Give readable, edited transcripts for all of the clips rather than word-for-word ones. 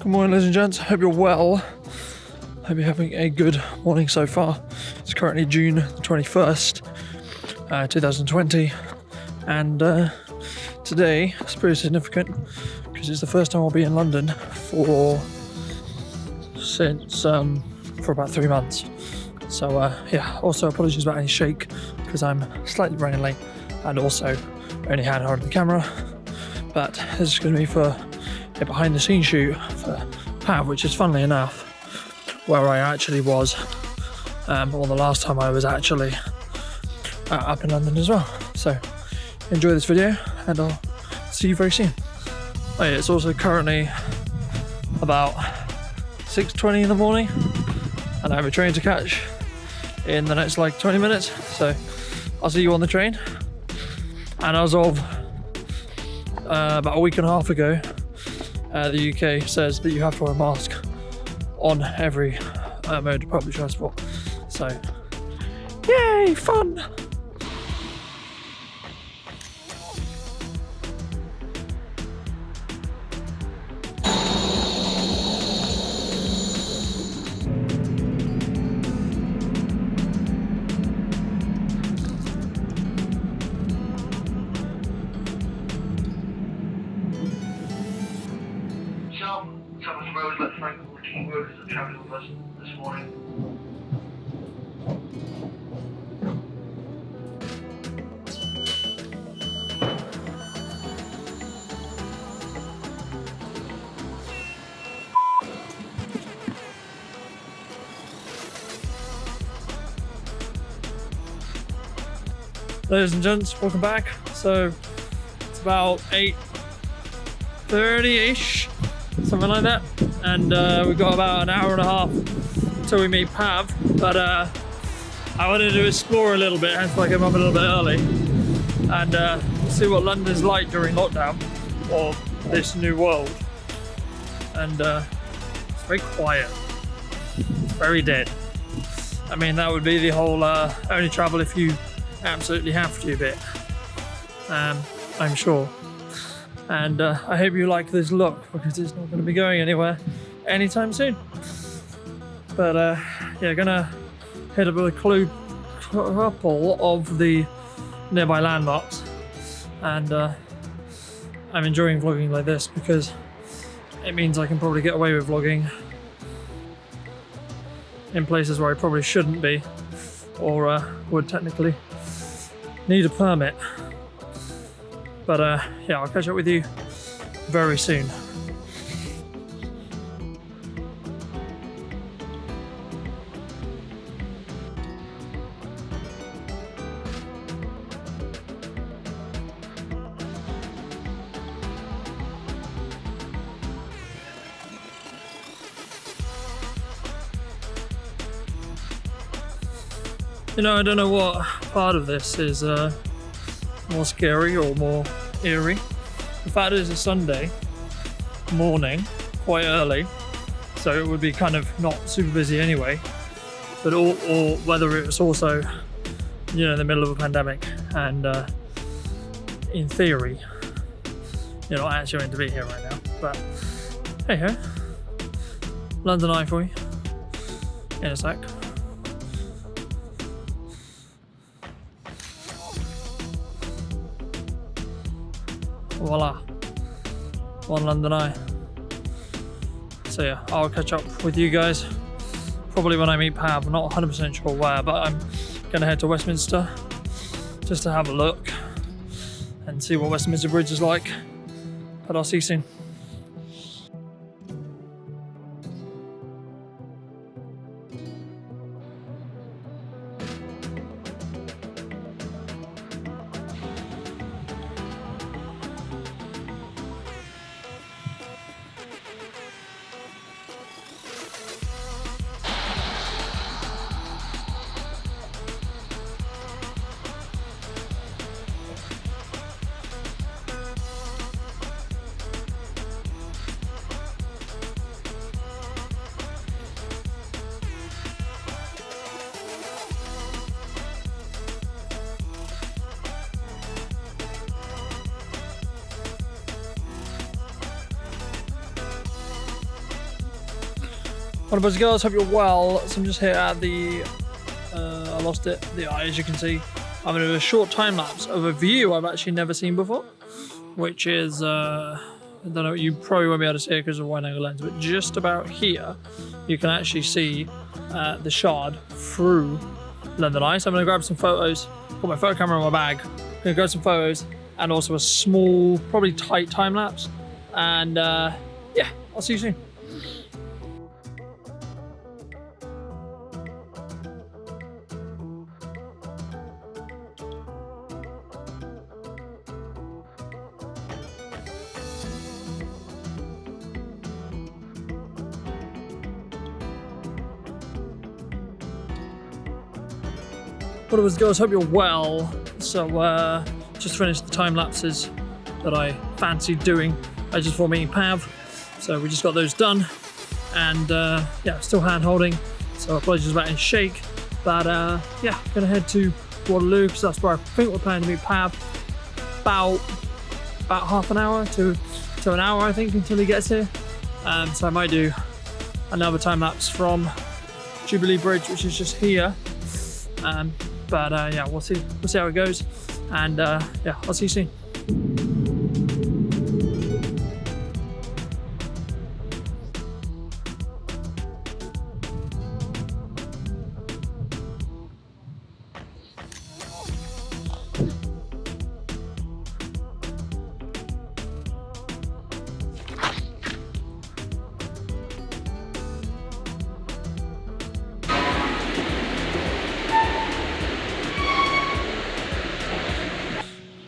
Good morning, ladies and gents. Hope you're well. Hope you're having a good morning so far. It's currently June the 21st, 2020, and today is pretty significant because it's the first time I'll be in London for about 3 months. So yeah, also apologies about any shake because I'm slightly running late and also only hand-holding the camera. But this is going to be for a behind-the-scenes shoot for Pav, which is funnily enough where I actually was, or the last time I was actually up in London as well. So enjoy this video and I'll see you very soon. Oh yeah, it's also currently about 6:20 in the morning and I have a train to catch in the next 20 minutes. So I'll see you on the train. And as of about a week and a half ago, the UK says that you have to wear a mask on every mode of public transport. So, yay, fun! Thomas Road, let Frank all the key workers that travelled with us this morning. Ladies and gents, welcome back. So it's about 8:30-ish, something like that, and we've got about an hour and a half until we meet Pav. But I wanted to explore a little bit, hence why I came up a little bit early, and see what London's like during lockdown or this new world. And it's very quiet, it's very dead. I mean, that would be the whole only travel if you absolutely have to bit, I'm sure. And I hope you like this look because it's not going to be going anywhere anytime soon. But yeah, gonna hit up with a couple of the nearby landmarks, and I'm enjoying vlogging like this because it means I can probably get away with vlogging in places where I probably shouldn't be or would technically need a permit. But yeah, I'll catch up with you very soon. You know, I don't know what part of this is more scary or more eerie. The fact is, it's a Sunday morning, quite early, so it would be kind of not super busy anyway. But or whether it's also, you know, in the middle of a pandemic, and in theory, you're not actually meant to be here right now. But hey ho, London Eye for you in a sec. Voila, one London Eye. So yeah, I'll catch up with you guys probably when I meet Pav. I'm not 100% sure where, but I'm gonna head to Westminster just to have a look and see what Westminster Bridge is like. But I'll see you soon. What up, girls? Hope you're well. So I'm just here at the, I lost it, the eye, as you can see. I'm going to do a short time lapse of a view I've actually never seen before, which is, I don't know, you probably won't be able to see it because of the wide angle lens, but just about here, you can actually see the Shard through London Eye. So I'm going to grab some photos, put my photo camera in my bag, I'm going to grab some photos, and also a small, probably tight time lapse. And yeah, I'll see you soon. What up, girls? Hope you're well. So just finished the time lapses that I fancied doing. I just before meeting Pav, so we just got those done. And yeah, still hand holding, so apologies about any shake. But yeah, gonna head to Waterloo because that's where I think we're planning to meet Pav. About half an hour to an hour, I think, until he gets here. So I might do another time lapse from Jubilee Bridge, which is just here. But yeah, we'll see how it goes, and yeah, I'll see you soon.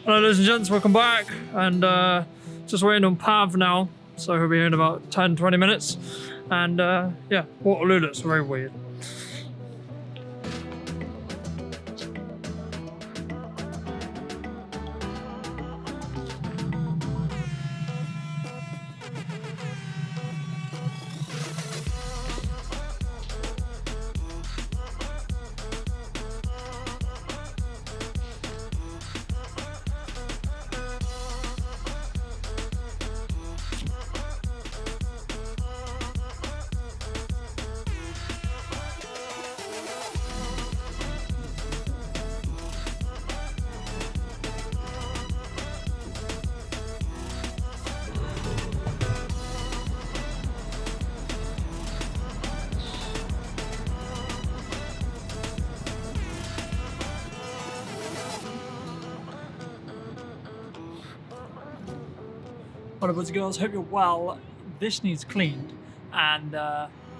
Hello ladies and gents, welcome back, and just waiting on Pav now, so he'll be here in about 10-20 minutes, and yeah, Waterloo looks very weird. What up, boys and girls? Hope you're well. This needs cleaned, and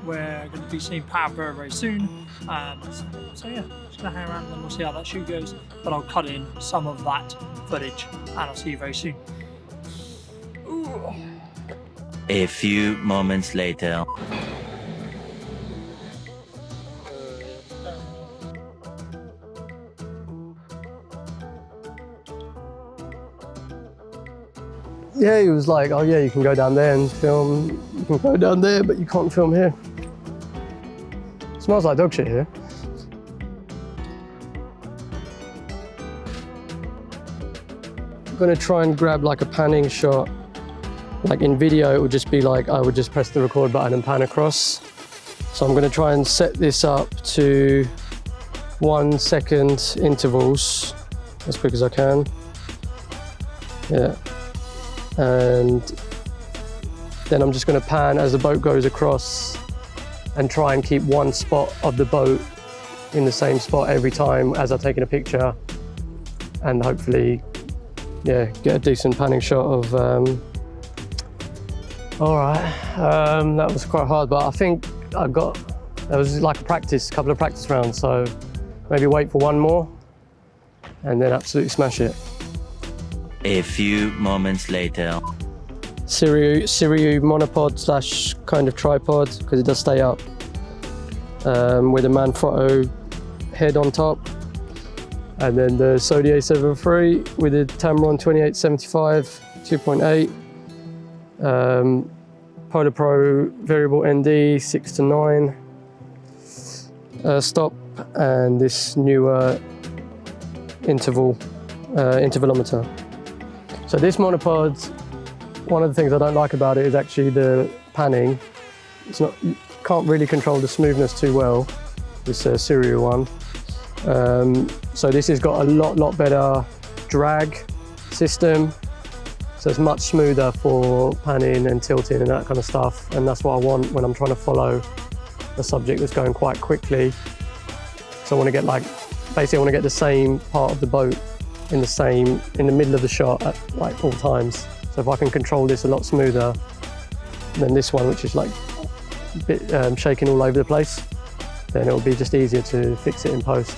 we're going to be seeing Pav very, very soon. So yeah, just going to hang around and then we'll see how that shoot goes. But I'll cut in some of that footage, and I'll see you very soon. Ooh. A few moments later. Yeah, he was like, oh yeah, you can go down there and film, you can go down there, but you can't film here. It smells like dog shit here. I'm gonna try and grab like a panning shot. Like in video, it would just be like, I would just press the record button and pan across. So I'm gonna try and set this up to 1 second intervals, as quick as I can. Yeah. And then I'm just going to pan as the boat goes across and try and keep one spot of the boat in the same spot every time as I'm taking a picture, and hopefully, yeah, get a decent panning shot of, all right, that was quite hard, but I think that was like a couple of practice rounds, so maybe wait for one more and then absolutely smash it. A few moments later. Siriu monopod slash kind of tripod, because it does stay up, with a Manfrotto head on top, and then the Sony A7 III with a Tamron 2875 2.8, Polar Pro variable ND 6 to 9 stop, and this newer intervalometer. So this monopod, one of the things I don't like about it is actually the panning. You can't really control the smoothness too well, this serial one. So this has got a lot better drag system. So it's much smoother for panning and tilting and that kind of stuff. And that's what I want when I'm trying to follow a subject that's going quite quickly. So I want to get like, basically I want to get the same part of the boat in the middle of the shot at like all times. So if I can control this a lot smoother than this one, which is like a bit shaking all over the place, then it'll be just easier to fix it in post,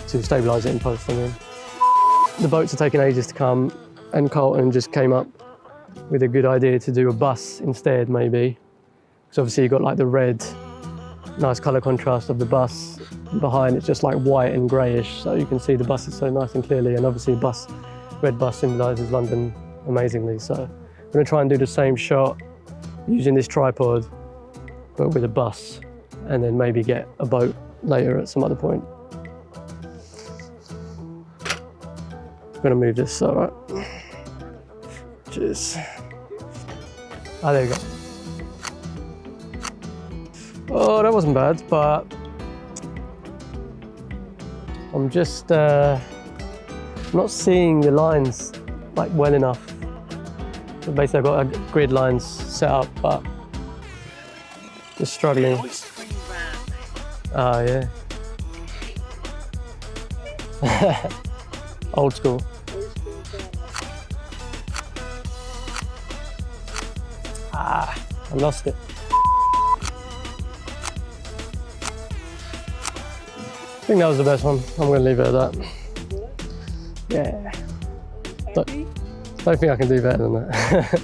to stabilize it in post. I mean, the boats are taking ages to come, and Carlton just came up with a good idea to do a bus instead, maybe. Because obviously you've got like the red, nice color contrast of the bus. Behind it's just like white and greyish, so you can see the buses so nice and clearly. And obviously red bus symbolises London amazingly. So I'm going to try and do the same shot using this tripod, but with a bus, and then maybe get a boat later at some other point. I'm going to move this, all right. Cheers. Ah, there you go. Oh, that wasn't bad, but I'm just not seeing the lines like well enough. So basically I've got grid lines set up, but just struggling. Oh yeah. Old school. Ah, I lost it. I think that was the best one. I'm going to leave it at that. Yeah. Don't think I can do better than that.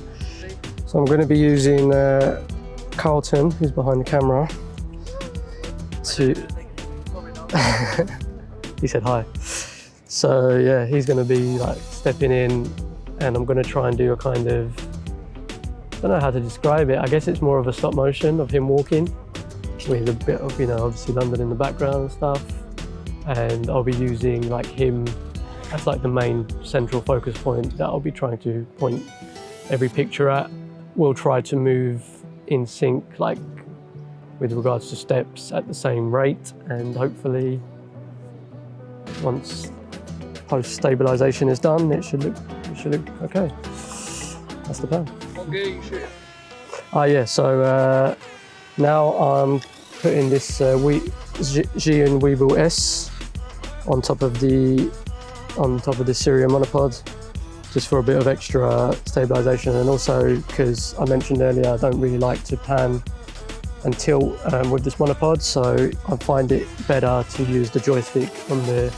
So I'm going to be using Carlton, who's behind the camera, to... He said hi. So yeah, he's going to be like stepping in, and I'm going to try and do a kind of... I don't know how to describe it. I guess it's more of a stop motion of him walking with a bit of, you know, obviously London in the background and stuff. And I'll be using like him as like the main central focus point that I'll be trying to point every picture at. We'll try to move in sync, like with regards to steps at the same rate, and hopefully once post stabilization is done, it should look okay. That's the plan. What gear are you shooting? Yeah, so now I'm putting this Guliani Weeble S on top of the Syria monopod, just for a bit of extra stabilization, and also because I mentioned earlier I don't really like to pan and tilt with this monopod, so I find it better to use the joystick on the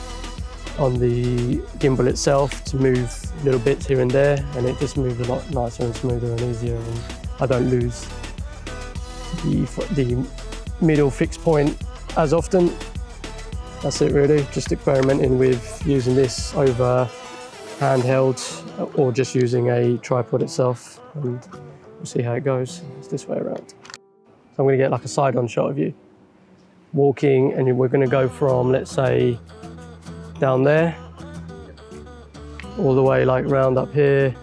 gimbal itself to move little bits here and there, and it just moves a lot nicer and smoother and easier, and I don't lose the middle fixed point as often. That's it really, just experimenting with using this over handheld or just using a tripod itself, and we'll see how it goes. It's this way around. So I'm going to get like a side-on shot of you walking, and we're going to go from, let's say, down there all the way like round up here,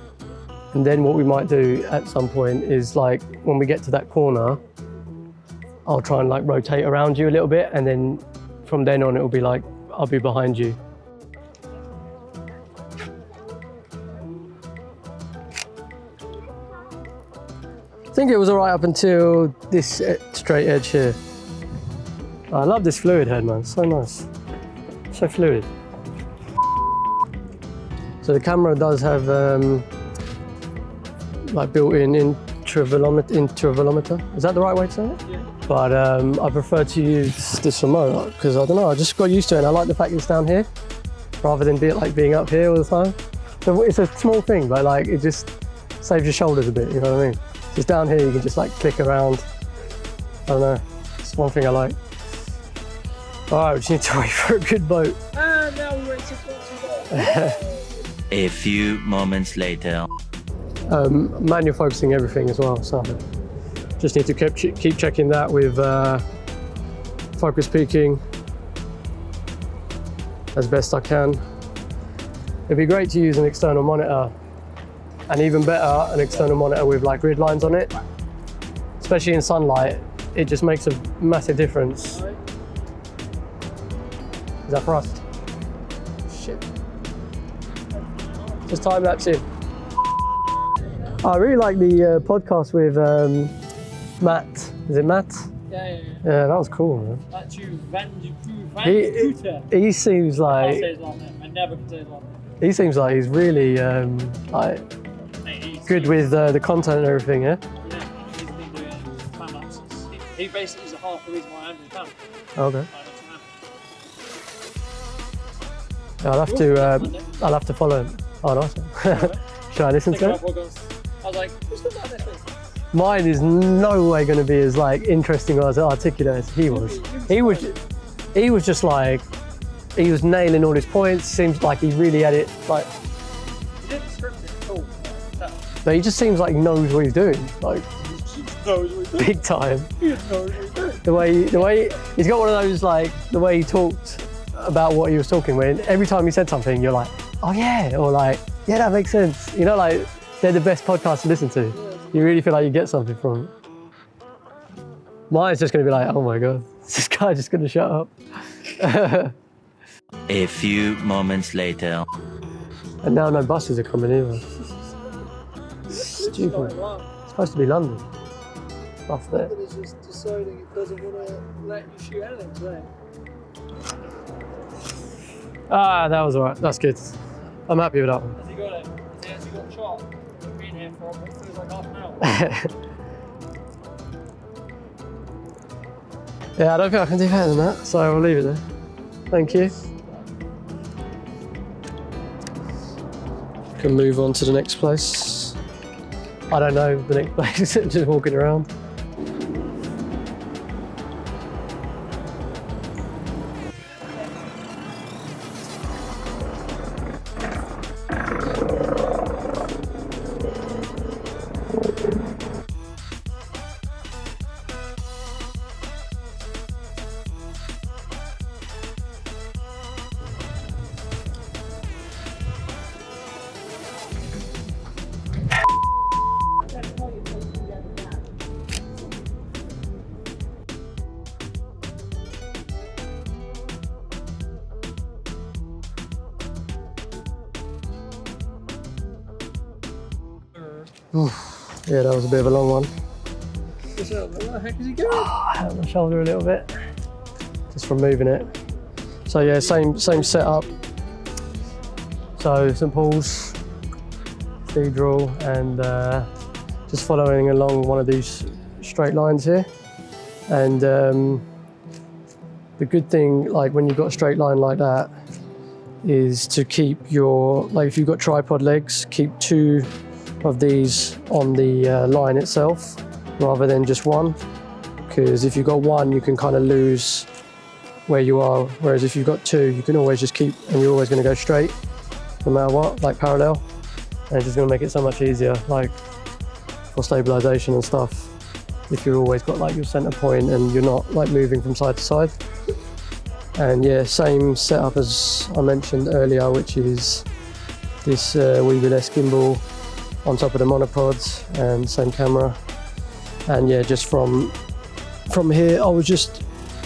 and then what we might do at some point is like when we get to that corner, I'll try and like rotate around you a little bit, and then from then on it'll be like I'll be behind you. I think it was all right up until this straight edge here. I love this fluid head, man, so nice, so fluid. So the camera does have like built-in intervalometer. Is that the right way to say it? Yeah. But I prefer to use this remote because I don't know, I just got used to it, and I like the fact it's down here rather than being up here all the time. So it's a small thing, but like it just saves your shoulders a bit, you know what I mean? Just down here you can just like click around. I don't know, it's one thing I like. All right, we just need to wait for a good boat. Now we're waiting for a boat. A few moments later. Manual focusing everything as well, so just need to keep checking that with focus peaking as best I can. It'd be great to use an external monitor, and even better an external monitor with like grid lines on it, especially in sunlight. it just makes a massive difference. Is that for us? Shit. Just time lapse in. I really like the podcast with Matt. Is it Matt? Yeah. Yeah, that was cool, man. He seems I like can't say his last name. I never can say his last name. he seems like he's really like good with the content and everything. Yeah. Yeah, he's been doing time lapses. He basically is half the reason why I'm doing time. Okay. I'll have to follow him. Oh, nice one. Should I listen to it? I was like, who's the guy next week? Mine is no way going to be as like interesting or as articulate as he was. He was just like, he was nailing all his points. Seems like he really had it like. He didn't script it at all. But he just seems like he knows what he's doing, like He knows what he's doing. big time. He knows what he's doing. The way he's got one of those like the way he talked about what he was talking. When every time he said something, you're like, oh yeah, or like, yeah, that makes sense. You know, like they're the best podcast to listen to. You really feel like you get something from it. Mine's just going to be like, oh my God, is this guy just going to shut up? A few moments later. And now no buses are coming either. Stupid. It's supposed to be London. Off there. London is just deciding it doesn't want to let you shoot anything today. Ah, that was alright. That's good. I'm happy with that one. Has he got it? Has he actually got shot? We've been here for what feels like half an hour. Yeah, I don't think I can do better than that, so I'll leave it there. Thank you. Can move on to the next place. I don't know the next place, just walking around. Yeah, that was a bit of a long one. What's up? Where the heck is he going? I hurt my shoulder a little bit, just from moving it. So yeah, same setup. So St Paul's Cathedral, and just following along one of these straight lines here. And the good thing, like when you've got a straight line like that, is to keep your, like if you've got tripod legs, keep two of these on the line itself rather than just one, because if you've got one you can kind of lose where you are, whereas if you've got two you can always just keep, and you're always going to go straight no matter what, like parallel, and it's just going to make it so much easier, like for stabilization and stuff, if you've always got like your center point and you're not like moving from side to side. And yeah, same setup as I mentioned earlier, which is this Weebiless gimbal on top of the monopods, and same camera. And yeah, just from here, I was just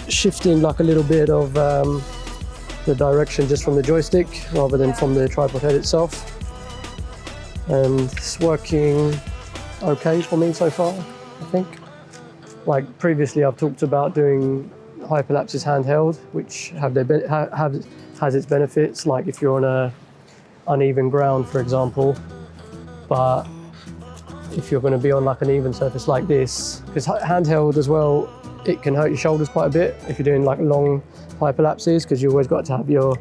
shifting like a little bit of the direction just from the joystick rather than from the tripod head itself. And it's working okay for me so far, I think. Like previously I've talked about doing hyperlapses handheld, which has its benefits, like if you're on a uneven ground, for example. But if you're going to be on like an even surface like this, because handheld as well, it can hurt your shoulders quite a bit if you're doing like long hyperlapses, because you always got to have your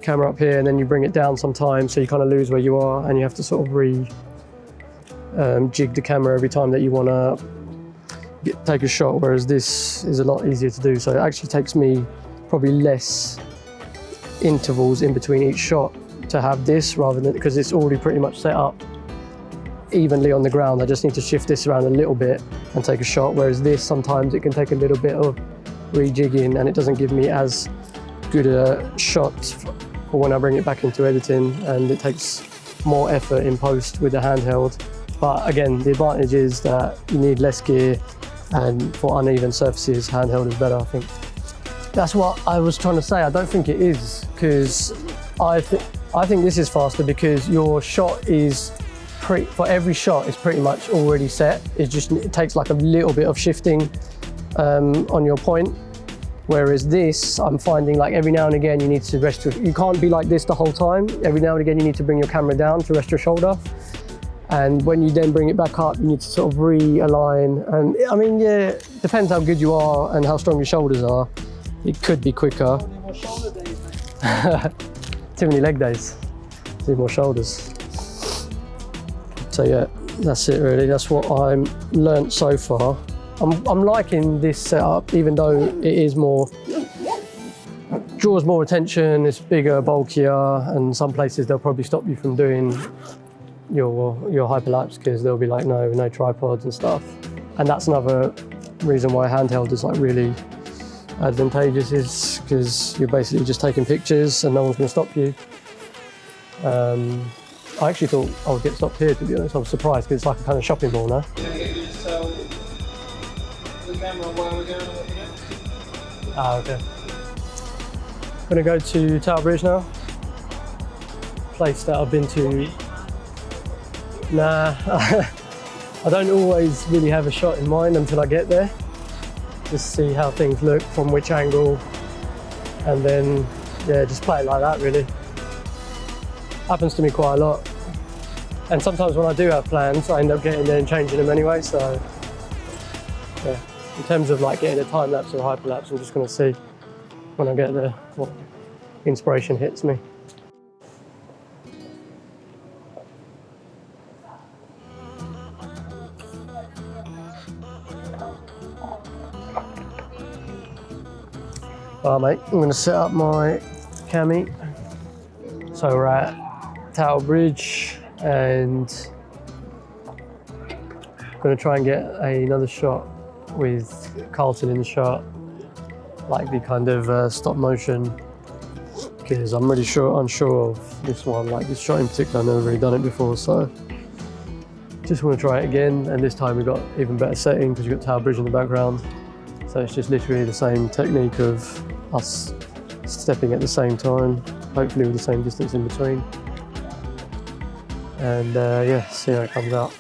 camera up here and then you bring it down sometimes, so you kind of lose where you are and you have to sort of jig the camera every time that you want to take a shot, whereas this is a lot easier to do. So it actually takes me probably less intervals in between each shot to have this, rather than, because it's already pretty much set up evenly on the ground. I just need to shift this around a little bit and take a shot, whereas this sometimes it can take a little bit of rejigging and it doesn't give me as good a shot for when I bring it back into editing, and it takes more effort in post with the handheld. But again, the advantage is that you need less gear And for uneven surfaces, handheld is better, I think. That's what I was trying to say. I don't think it is, because I think this is faster because your shot is for every shot is pretty much already set. It takes like a little bit of shifting on your point. Whereas this, I'm finding like every now and again you need to rest you can't be like this the whole time. Every now and again you need to bring your camera down to rest your shoulder. And when you then bring it back up, you need to sort of realign. And I mean, yeah, depends how good you are and how strong your shoulders are. It could be quicker. Too many leg days. Too more shoulders. So yeah, that's it really. That's what I'm learnt so far. I'm liking this setup, even though it is draws more attention, it's bigger, bulkier, and some places they'll probably stop you from doing your hyperlapse because they'll be like, no tripods and stuff. And that's another reason why handheld is like really advantageous, is because you're basically just taking pictures and no one's going to stop you. I actually thought I would get stopped here, to be honest. I was surprised because it's like a kind of shopping mall now. Ah, okay. I'm gonna go to Tower Bridge now. Place that I've been to. Nah, I don't always really have a shot in mind until I get there. Just see how things look from which angle, and then yeah, just play it like that really. Happens to me quite a lot. And sometimes when I do have plans, I end up getting there and changing them anyway, so yeah. In terms of like getting a time lapse or a hyperlapse, I'm just gonna see when I get there what inspiration hits me. Alright mate, I'm gonna set up my cami. So we're at Tower Bridge and I'm gonna try and get another shot with Carlton in the shot, like the kind of stop motion, because I'm really unsure of this one, like this shot in particular. I've never really done it before, so just want to try it again. And this time we've got even better setting because you've got Tower Bridge in the background, so it's just literally the same technique of us stepping at the same time, hopefully with the same distance in between, and yeah, see how it comes out.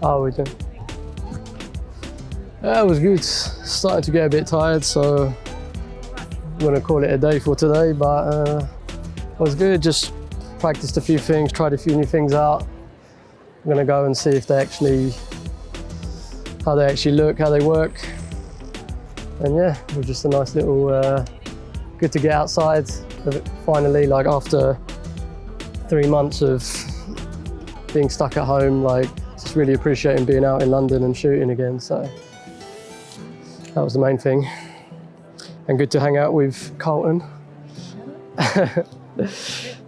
Oh, we did. That was good. Starting to get a bit tired, so I'm gonna call it a day for today, but it was good. Just practiced a few things, tried a few new things out. I'm gonna go and see if how they actually look, how they work. And yeah, it was just a nice little, good to get outside finally, like after 3 months of being stuck at home, like just really appreciating being out in London and shooting again. So that was the main thing. And good to hang out with Carlton.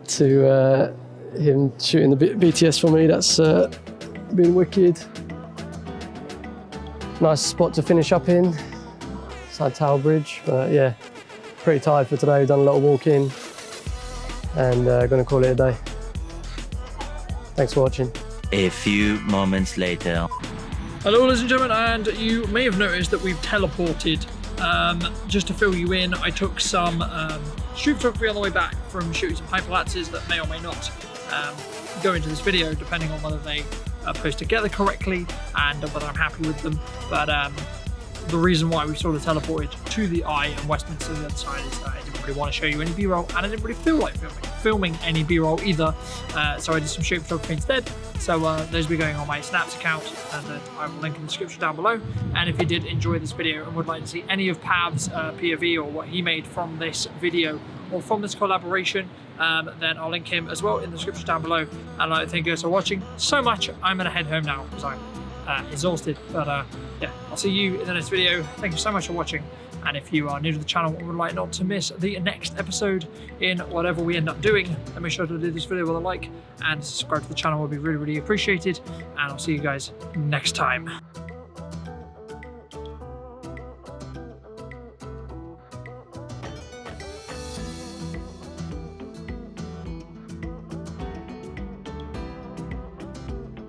To him shooting the BTS for me, that's been wicked. Nice spot to finish up in, beside Tower Bridge. But yeah, pretty tired for today. Done a lot of walking and gonna call it a day. Thanks for watching. A few moments later. Hello ladies and gentlemen, and you may have noticed that we've teleported. Just to fill you in, I took some shoot photography on the way back from shooting some hyperlapses that may or may not go into this video, depending on whether they are posted together correctly and whether I'm happy with them. But the reason why we sort of teleported to the Eye and Westminster on the other side is that I didn't really want to show you any B-roll, and I didn't really feel like filming any B-roll either, so I did some shoot photography instead. So those will be going on my Snaps account, and I will link in the description down below. And if you did enjoy this video and would like to see any of Pav's POV or what he made from this video or from this collaboration, then I'll link him as well in the description down below. And I'd like to thank you guys for watching so much. I'm going to head home now because I'm exhausted, but yeah, I'll see you in the next video. Thank you so much for watching, And if you are new to the channel and would like not to miss the next episode in whatever we end up doing, then make sure to leave this video with a like and subscribe to the channel would be really, really appreciated. And I'll see you guys next time.